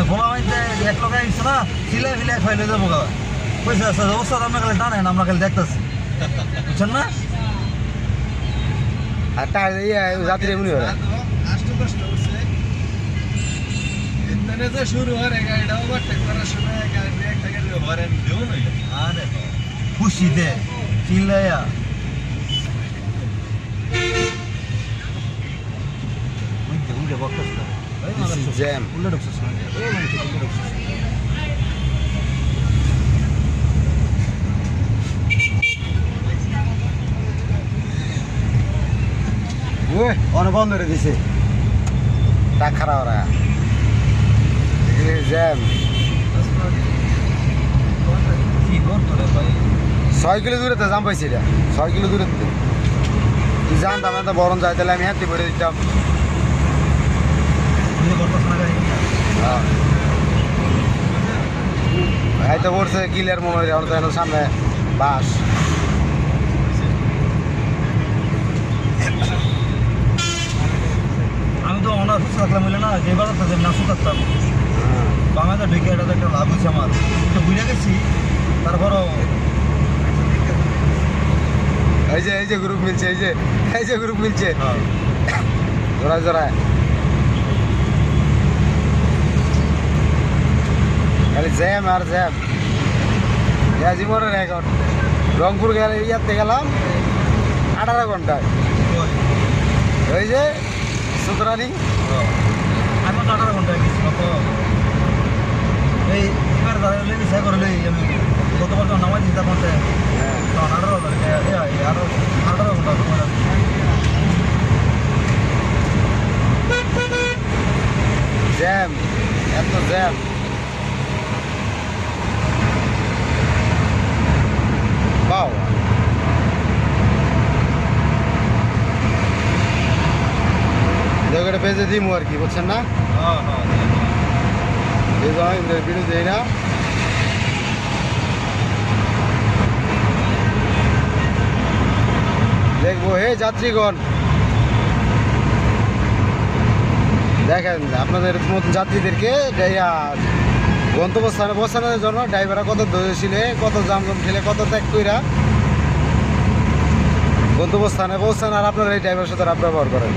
ফোলা মাইতে এক লোক আইছে না সিলাই ফিলাই খাইলে যাবো গা পয়সা আছে ওস্তাদ আমরা খালি টানেন আমরা খালি দেখতেছি বুঝছেন না আর টাকা যাত্রী এমনি হয় শুরু হয় গাড়িটা ওভারটেক করার সময় গাড়ি একটা গাড়ি হরেন দেও না আরে খুশিতে চিল্লাইয়া উইলে বকতাছ না জ্যাম উল্লে ঢুকছিস না এই মানে উল্লে ঢুকছিস অনেক বন্ধ করে দিছে টাক খারাপ ওরা জ্যাম কি করতো রে ভাই 6 কিলো দূরে তো জাম পাইছি এটা 6 কিলো দূরে তুই জানতাম না তো বরণ যায় তাহলে আমি হাতে পড়ে দিতাম উইলে বকতাছ না গাড়ি এই তো পড়ছে কিলের মনে হয় আমার তো এখন সামনে বাস আমি তো অনার সুস্থ থাকলাম বলে না যে বাজারটা যে না শুকাতাম বাংলাতে ঢুকে এটা তো একটা লাভ হয়েছে আমার তো বুঝে গেছি তারপরও এই যে গ্রুপ মিলছে এই যে গ্রুপ মিলছে জোড়ায় জোড়ায় খালি জ্যাম আর জ্যাম জীবনের রেকর্ড রংপুর গেলে ইয়াতে গেলাম 18 ঘন্টায় ওই যে সুতরানি আমি তো 18 ঘন্টায় গেছি তো এই এবার দাঁড়ালে বিষয় করে লই আমি গতবার তো নামাজ দিতে পারতে হ্যাঁ 18 ঘন্টা সময় জ্যাম এত জ্যাম বাও জায়গাটা পেজে দিমু আর কি বুঝছেন না ভিডিও দেই না দেখবো হে যাত্রীগণ দেখেন আপনাদের মতন যাত্রীদেরকে গন্তব্যস্থানে পৌঁছানোর জন্য ড্রাইভাররা কত ধৈর্যশীল কত জামজম খেলে কত ত্যাগ কইরা গন্তব্যস্থানে পৌঁছান আর আপনারা এই ড্রাইভারের সাথে ব্যবহার করেন